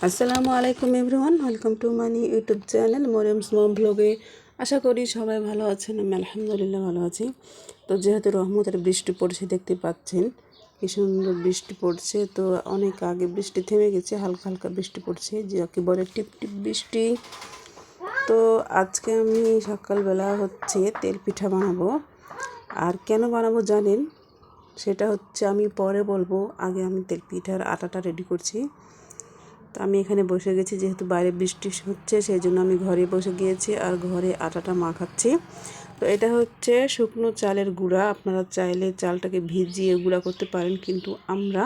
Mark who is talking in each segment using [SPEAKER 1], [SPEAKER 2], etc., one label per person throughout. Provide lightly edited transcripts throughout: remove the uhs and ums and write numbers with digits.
[SPEAKER 1] আসসালামু আলাইকুম everyone, welcome to মানি ইউটিউব চ্যানেল মরিয়মস মম ব্লগে। আশা করি সবাই ভালো আছেন। আমি আলহামদুলিল্লাহ ভালো আছি। তো যেহেতু রহমতের বৃষ্টি পড়ছে, দেখতে পাচ্ছেন কি সুন্দর বৃষ্টি পড়ছে। তো অনেক আগে বৃষ্টি থেমে গেছে, হালকা হালকা বৃষ্টি পড়ছে, যে একেবারে টিপ টিপ বৃষ্টি। তো আজকে আমি সকালবেলা তেল পিঠা বানাবো। আর কেন বানাবো জানেন? সেটা আমি পরে বলবো। আগে আমি তেল পিঠার আটাটা রেডি করছি। তো আমি এখানে বসে গেছি, যেহেতু বাইরে বৃষ্টি হচ্ছে সেই জন্য আমি ঘরে বসে গিয়েছি আর ঘরে আটাটা মাখাচ্ছি। তো এটা শুকনো চালের গুঁড়া। আপনারা চাইলে চালটাকে ভিজিয়ে গুঁড়া করতে পারেন, কিন্তু আমরা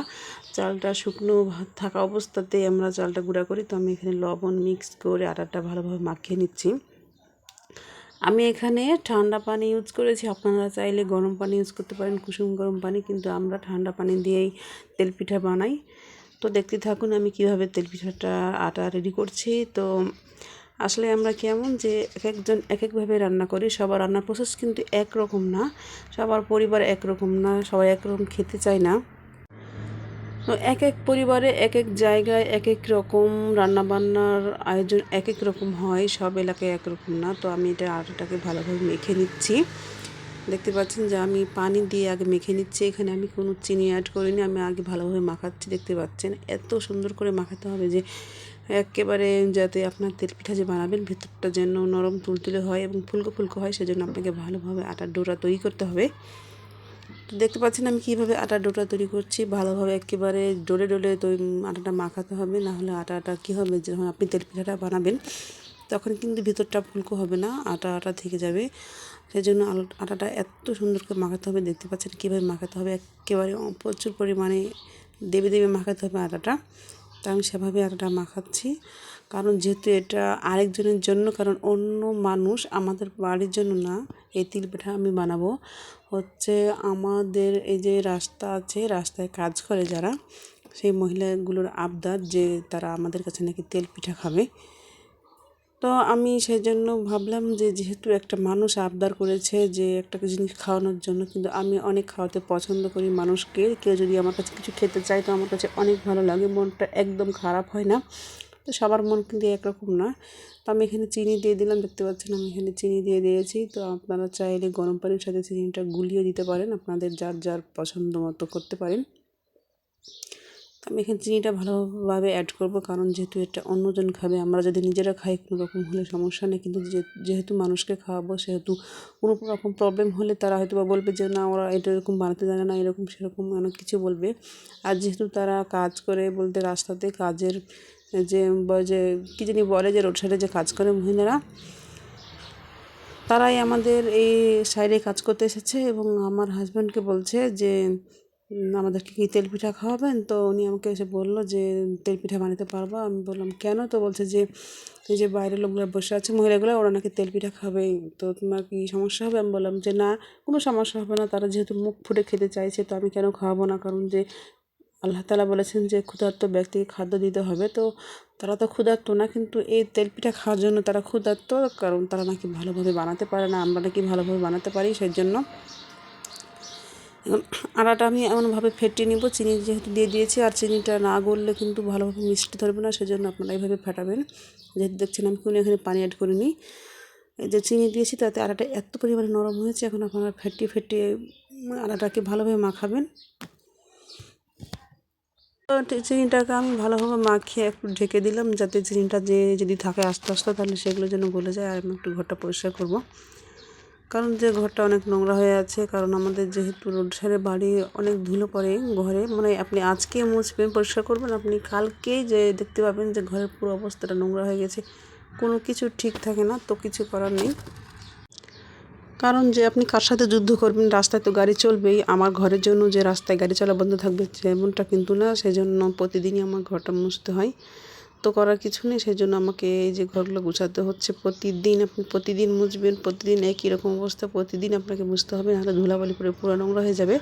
[SPEAKER 1] চালটা শুকনো থাকা অবস্থাতেই আমরা চালটা গুঁড়া করি। তো আমি এখানে লবণ মিক্স করে আটাটা ভালোভাবে মাখিয়ে নিচ্ছি। আমি এখানে ঠান্ডা পানি ইউজ করেছি, আপনারা চাইলে গরম পানি ইউজ করতে পারেন, কুসুম গরম পানি, কিন্তু আমরা ঠান্ডা পানি দিয়েই তেল পিঠা বানাই। তো দেখতে থাকুন আমি কিভাবে তেল পিঠাটা আটা রেডি করছি। তো আসলে আমরা কেমন যে একজন এক একভাবে রান্না করি, সবার রান্নার প্রসেস কিন্তু একরকম না, সবার পরিবার একরকম না, সবাই একরকম খেতে চায় না। তো এক এক পরিবারে এক এক জায়গায় এক এক রকম রান্নাবান্নার আয়োজন এক এক রকম হয়, সব এলাকায় একরকম না। তো আমি এটা আটাটাকে ভালোভাবে মেখে নিচ্ছি। দেখতে পাচ্ছেন যে আমি পানি দিয়ে আগে মেখে নিচ্ছি, এখানে আমি কোনো চিনি অ্যাড করিনি, আমি আগে ভালোভাবে মাখাচ্ছি। দেখতে পাচ্ছেন এত সুন্দর করে মাখাতে হবে যে একেবারে, যাতে আপনার তেল পিঠা যে বানাবেন ভেতরটা যেন নরম তুলতুলে হয় এবং ফুলকো ফুলকো হয়, সেজন্য আপনাকে ভালোভাবে আটার ডোরা তৈরি করতে হবে। তো দেখতে পাচ্ছেন আমি কীভাবে আটার ডোটা তৈরি করছি। ভালোভাবে একেবারে ডোলে ডোলে আটাটা মাখাতে হবে, নাহলে আটাটা কী হবে, যখন আপনি তেল পিঠাটা বানাবেন তখন কিন্তু ভিতরটা ফুলকো হবে না, আটা আটা থেকে যাবে। সেই জন্য আটাটা এত সুন্দর করে মাখাতে হবে। দেখতে পাচ্ছেন কীভাবে মাখাতে হবে, একেবারে প্রচুর পরিমাণে দেবে দেবে মাখাতে হবে আটাটা। তো আমি সেভাবে আটাটা মাখাচ্ছি, কারণ যেহেতু এটা আরেকজনের জন্য, কারণ অন্য মানুষ, আমাদের বাড়ির জন্য না। এই তিল পিঠা আমি বানাবো আমাদের এই যে রাস্তা আছে, রাস্তায় কাজ করে যারা, সেই মহিলাগুলোর আবদার যে তারা আমাদের কাছে নাকি তেল পিঠা খাবে। তো আমি সেই জন্য ভাবলাম যে যেহেতু একটা মানুষ আবদার করেছে যে একটা জিনিস খাওয়ানোর জন্য, কিন্তু আমি অনেক খাওয়াতে পছন্দ করি মানুষকে। কেউ যদি আমার কাছে কিছু খেতে চায় তো আমার কাছে অনেক ভালো লাগে, মনটা একদম খারাপ হয় না। তো সবার মন কিন্তু একরকম না। তো আমি এখানে চিনি দিয়ে দিলাম, দেখতে পাচ্ছেন আমি এখানে চিনি দিয়ে দিয়েছি। তো আপনারা চাইলে গরম পানির সাথে চিনিটা গুলিয়ে দিতে পারেন, আপনাদের যার যার পছন্দ মতো করতে পারেন। আমি এখানে চিনিটা ভালোভাবে অ্যাড করব, কারণ যেহেতু এটা অন্যজন খাবে, আমরা যদি নিজেরা খাই কোনো রকম হলে সমস্যা নেই, কিন্তু যেহেতু মানুষকে খাওয়াবো, সেহেতু কোনো রকম প্রবলেম হলে তারা হয়তো বা বলবে যে না, ওরা এটা এরকম বানাতে জানে না, এরকম সেরকম অনেক কিছু বলবে। আর যেহেতু তারা কাজ করে, বলতে রাস্তাতে কাজের যে কী জানি বলে, যে রোড সাইডে যে কাজ করে মহিলারা, তারাই আমাদের এই সাইডে কাজ করতে এসেছে এবং আমার হাজব্যান্ডকে বলছে যে আমাদেরকে কি তেল পিঠা খাওয়াবেন। তো উনি আমাকে এসে বললো যে তেল পিঠা বানাতে পারবো। আমি বললাম কেন? তো বলছে যে এই যে বাইরের লোকগুলো বসে আছে, মহিলাগুলো, ওরা নাকি তেল পিঠা খাবে, তো তোমার কি সমস্যা হবে? আমি বললাম যে না, কোনো সমস্যা হবে না, তারা যেহেতু মুখ ফুটে খেতে চাইছে তো আমি কেন খাওয়াবো না, কারণ যে আল্লাহ তাআলা বলেছেন যে ক্ষুধার্ত ব্যক্তিকে খাদ্য দিতে হবে। তো তারা তো ক্ষুধার্ত না, কিন্তু এই তেল পিঠা খাওয়ার জন্য তারা ক্ষুধার্ত, কারণ তারা নাকি ভালোভাবে বানাতে পারে না, আমরা নাকি ভালোভাবে বানাতে পারি। সেই জন্য এখন আটাটা আমি এমনভাবে ফেটিয়ে নিব, চিনি যেহেতু দিয়ে দিয়েছি, আর চিনিটা না গললে কিন্তু ভালোভাবে মিষ্টি ধরবে না, সেজন্য আপনারা এইভাবে ফাটাবেন। যেহেতু দেখছেন আমি কোনো এখানে পানি অ্যাড করিনি, এই যে চিনি দিয়েছি তাতে আটাটা এত পরিমাণে নরম হয়েছে। এখন আপনারা ফেটিয়ে ফেটিয়ে আটাটাকে ভালোভাবে মাখাবেন। তো চিনিটাকে আমি ভালোভাবে মাখিয়ে একটু ঢেকে দিলাম, যাতে চিনিটা যে যদি থাকে আস্তে আস্তে, তাহলে সেগুলো যেন গলে যায়। আর আমি একটু ঘরটা পরিষ্কার করব, কারণ যে ঘরটা অনেক নোংরা হয়ে আছে, কারণ আমাদের যেহেতু রোড সাইডে বাড়ি, অনেক ধুলো পড়ে ঘরে। মানে আপনি আজকে মুছবেন, পরিষ্কার করবেন, আপনি কালকেই যে দেখতে পাবেন যে ঘরের পুরো অবস্থাটা নোংরা হয়ে গেছে। কোনো কিছু ঠিক থাকে না, তো কিছু করার নেই। কারণ যে আপনি কার সাথে যুদ্ধ করবেন, রাস্তায় তো গাড়ি চলবেই। আমার ঘরের জন্য যে রাস্তায় গাড়ি চলা বন্ধ থাকবে যেমনটা কিন্তু না, সেই জন্য প্রতিদিনই আমার ঘরটা মুছতে হয়। তো করার কিছু নেই, সেই জন্য আমাকে এই যে ঘরগুলো গুছাতে হচ্ছে প্রতিদিন। আপনি প্রতিদিন মুছবেন, প্রতিদিন একই রকম অবস্থা, প্রতিদিন আপনাকে মুছতে হবে, নাহলে ধুলাবালি পরে পুরো নোংরা হয়ে যাবে।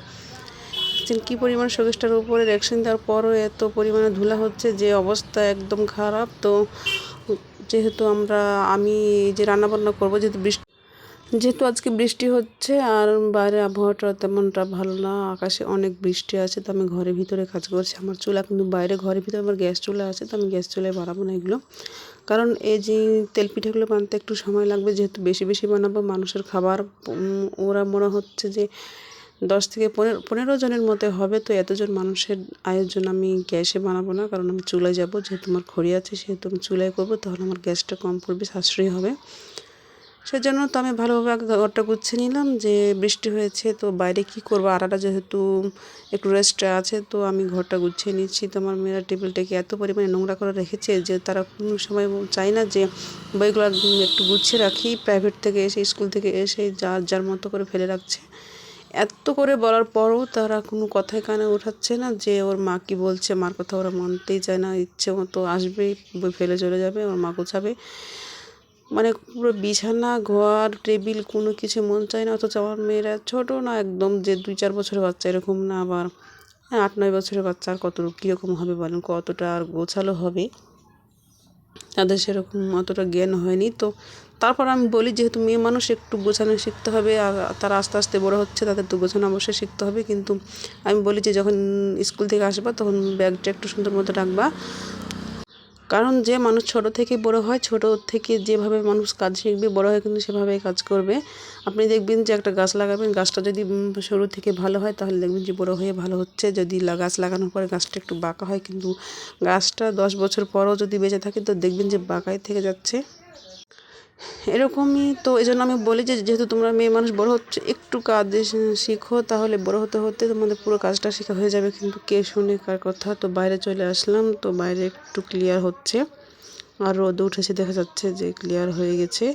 [SPEAKER 1] দেখছেন কী পরিমাণ শোকেসটার উপরে রেকশন দেওয়ার পরও এত পরিমাণে ধুলা হচ্ছে, যে অবস্থা একদম খারাপ। তো যেহেতু আমি যে রান্নাবান্না করবো, যেহেতু আজকে বৃষ্টি হচ্ছে আর বাইরে আবহাওয়াটা তেমনটা ভালো না, আকাশে অনেক বৃষ্টি আছে, তো আমি ঘরের ভিতরে কাজ করছি। আমার চুলা কিন্তু বাইরে, ঘরের ভিতরে আমার গ্যাস চুলা আছে, তো আমি গ্যাস চুলায় বানাবো না এগুলো। কারণ এই যে তেল পিঠাগুলো বানাতে একটু সময় লাগবে, যেহেতু বেশি বেশি বানাবো মানুষের খাবার। ওরা মনে হচ্ছে যে 10 থেকে 15 জনের মতো হবে, তো এতজন মানুষের আয়োজন আমি গ্যাসে বানাবো না, কারণ আমি চুলায় যাব। যেহেতু আমার খড়ি আছে সেহেতু আমি চুলায় করবো, তাহলে আমার গ্যাসটা কম পড়বে, সাশ্রয়ী হবে। সেজন্য তো আমি ভালোভাবে আগে ঘরটা গুছিয়ে নিলাম। যে বৃষ্টি হয়েছে তো বাইরে কি করবো, আড়াটা যেহেতু একটু রেস্ট আছে, তো আমি ঘরটা গুছিয়ে নিচ্ছি। তো আমার মেয়েরা টেবিলটাকে এত পরিমাণে নোংরা করে রেখেছে যে তারা কোনো সময় চায় না যে বইগুলো একটু গুছিয়ে রাখি। প্রাইভেট থেকে এসে, স্কুল থেকে এসে যার যার মতো করে ফেলে রাখছে। এত করে বলার পরও তারা কোনো কথাই কানে ওঠাচ্ছে না, যে ওর মা কি বলছে, মার কথা ওরা মানতেই চায় না। ইচ্ছে মতো আসবে, বই ফেলে চলে যাবে, ওর মা গোছাবে। মানে পুরো বিছানা, ঘর, টেবিল কোনো কিছু মন চায় না। অথচ আমার মেয়েরা ছোটো না একদম, যে 2-4 বছরের বাচ্চা এরকম না, আবার 8-9 বছরের বাচ্চা আর কত কীরকম হবে বলেন, কতটা আর গোছালো হবে, তাদের সেরকম অতটা জ্ঞান হয়নি। তো তারপর আমি বলি, যেহেতু মেয়ে মানুষ একটু গোছানো শিখতে হবে, আর তারা আস্তে আস্তে বড়ো হচ্ছে, তাদের তো গোছানো অবশ্যই শিখতে হবে। কিন্তু আমি বলি যে যখন স্কুল থেকে আসবা তখন ব্যাগটা একটু সুন্দর মতো রাখবা। কারণ যে মানুষ ছোট থেকে বড় হয়, ছোট থেকে যেভাবে মানুষ কাজ শিখবে, বড় হয়ে কিন্তু সেভাবেই কাজ করবে। আপনি দেখবেন যে একটা গাছ লাগাবেন, গাছটা যদি শুরু থেকে ভালো হয় তাহলে দেখবেন যে বড় হয়ে ভালো হচ্ছে। যদি গাছ লাগানোর পরে গাছটা একটু বাঁকা হয়, কিন্তু গাছটা 10 বছর পরও যদি বেঁচে থাকে তো দেখবেন যে বাঁকাই থেকে যাচ্ছে। এরকমই তো, এই জন্য আমি বলি যে যেহেতু তোমরা মেয়ে মানুষ, বড় হচ্ছে, একটু কাজ শিখো, তাহলে বড় হতে হতে তোমাদের পুরো কাজটা শেখা হয়ে যাবে। কিন্তু কে শুনে কার কথা। তো বাইরে চলে আসলাম, তো বাইরে একটু ক্লিয়ার হচ্ছে, আর রোদ উঠেছে, দেখা যাচ্ছে যে ক্লিয়ার হয়ে গেছে।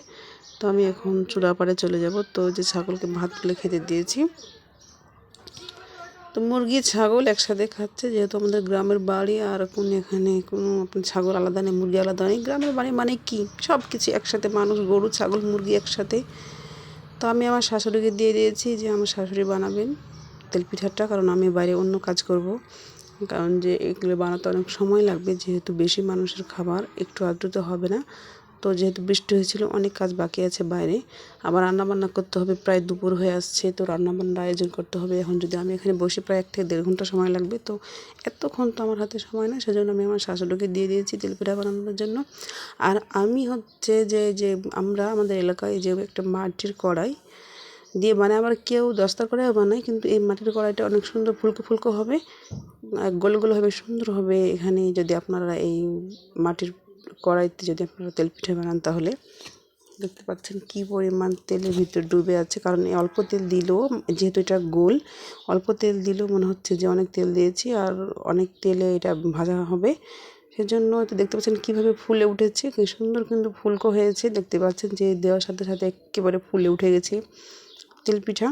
[SPEAKER 1] তো আমি এখন চুলা পাড়ে চলে যাব। তো যে ছাগলকে ভাতগুলো খেতে দিয়েছি, তো মুরগি ছাগল একসাথে খাচ্ছে, যেহেতু আমাদের গ্রামের বাড়ি, আর এখানে কোনো আপনার ছাগল আলাদা নেই, মুরগি আলাদা নেই। গ্রামের বাড়ি মানে কি, সব কিছু একসাথে, মানুষ, গরু, ছাগল, মুরগি একসাথে। তো আমি আমার শাশুড়িকে দিয়ে দিয়েছি যে আমার শাশুড়ি বানাবেন তেলপিঠাটা, কারণ আমি বাইরে অন্য কাজ করব। কারণ যে এগুলো বানাতে অনেক সময় লাগবে, যেহেতু বেশি মানুষের খাবার, একটু আধটু তো হবে না। তো যেহেতু বৃষ্টি হয়েছিল, অনেক কাজ বাকি আছে বাইরে, আবার রান্নাবান্না করতে হবে, প্রায় দুপুর হয়ে আসছে, তো রান্নাবান্নার আয়োজন করতে হবে। এখন যদি আমি এখানে বসে প্রায় 1 থেকে 1.5 ঘন্টা সময় লাগবে, তো এতক্ষণ তো আমার হাতে সময় না, সেজন্য আমি আমার শাশুড়িকে দিয়ে দিয়েছি তেলপিঠা বানানোর জন্য। আর আমি হচ্ছে যে আমরা আমাদের এলাকায় যে একটা মাটির কড়াই দিয়ে বানায়, আবার কেউ দস্তার কড়াইও বানায়, কিন্তু এই মাটির কড়াইটা অনেক সুন্দর ফুলকো ফুলকো হবে, গোল গোল হবে, সুন্দর হবে। এখানে যদি আপনারা এই মাটির কড়াইতে যদি আপনারা তেলপিঠা বানান, তাহলে দেখতে পাচ্ছেন কি পরিমাণ তেলের ভিতরে ডুবে আছে। কারণ এই অল্প তেল দিলেও, যেহেতু এটা গোল, অল্প তেল দিলেও মনে হচ্ছে যে অনেক তেল দিয়েছি, আর অনেক তেলে এটা ভাজা হবে। সেজন্য তো দেখতে পাচ্ছেন কীভাবে ফুলে উঠেছে, কি সুন্দর কিন্তু ফুলকো হয়েছে। দেখতে পাচ্ছেন যে দেওয়ার সাথে সাথে একেবারে ফুলে উঠে গেছে তেলপিঠা।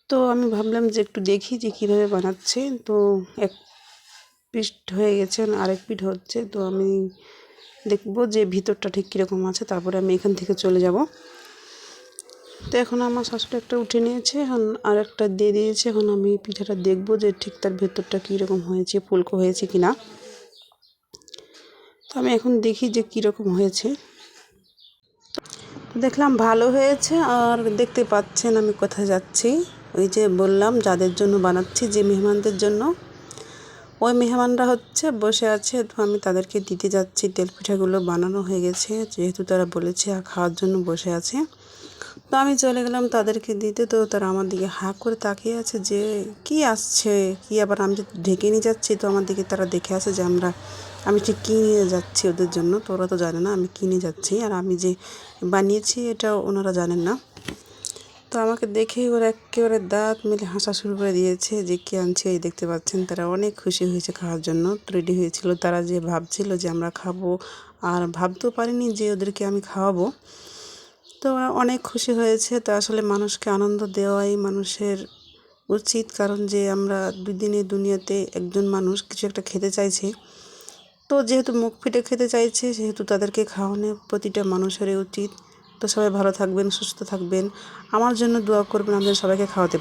[SPEAKER 1] তো আমি ভাবলাম যে একটু দেখি যে কীভাবে বানাচ্ছে। তো এক পিঠ হয়ে গেছে, আরেক পিঠ হচ্ছে। তো আমি দেখব যে ভিতরটা ঠিক কীরকম আছে, তারপরে আমি এখান থেকে চলে যাব। তো এখন আমার শাশুড়ি একটা উঠে নিয়েছে, এখন আর একটা দিয়ে দিয়েছে। এখন আমি পিঠাটা দেখব যে ঠিক তার ভেতরটা কীরকম হয়েছে, ফুলকো হয়েছে কি না। তো আমি এখন দেখি যে কীরকম হয়েছে। তো দেখলাম ভালো হয়েছে। আর দেখতে পাচ্ছেন আমি কোথায় যাচ্ছি, ওই যে বললাম যাদের জন্য বানাচ্ছি, যে মেহমানদের জন্য, ওই মেহমানরা হচ্ছে বসে আছে, তো আমি তাদেরকে দিতে যাচ্ছি। তেলপিঠাগুলো বানানো হয়ে গেছে, যেহেতু তারা বলেছে আর খাওয়ার জন্য বসে আছে। তো আমি চলে গেলাম তাদেরকে দিতে। তো তারা আমার দিকে হাঁ করে তাকিয়ে আছে যে কি আসছে কি, আবার আমি যে ঢেকে নিয়ে যাচ্ছি, তো আমার দিকে তারা দেখে আছে যে আমি ঠিক কী নিয়ে যাচ্ছি ওদের জন্য। তো ওরা তো জানে না আমি কী নিয়ে যাচ্ছি, আর আমি যে বানিয়েছি এটা ওনারা জানেন না। তো আমাকে দেখেই ওরা একেবারে দাঁত মেলে হাসা শুরু করে দিয়েছে যে কী আনছে। এই দেখতে পাচ্ছেন তারা অনেক খুশি হয়েছে খাওয়ার জন্য, রেডি হয়েছিল। তারা যে ভাবছিল যে আমরা খাবো, আর ভাবতেও পারিনি যে ওদেরকে আমি খাওয়াবো। তো ওরা অনেক খুশি হয়েছে। তো আসলে মানুষকে আনন্দ দেওয়াই মানুষের উচিত, কারণ যে আমরা দুদিনে দুনিয়াতে একজন মানুষ কিছু একটা খেতে চাইছে, তো যেহেতু মুখ ফিটে খেতে চাইছে, সেহেতু তাদেরকে খাওয়ানো প্রতিটা মানুষেরই উচিত। তো সবাই ভালো থাকবেন, সুস্থ থাকবেন, আমার জন্য দোয়া করবেন, আমাদের সবাইকে খাওয়াতে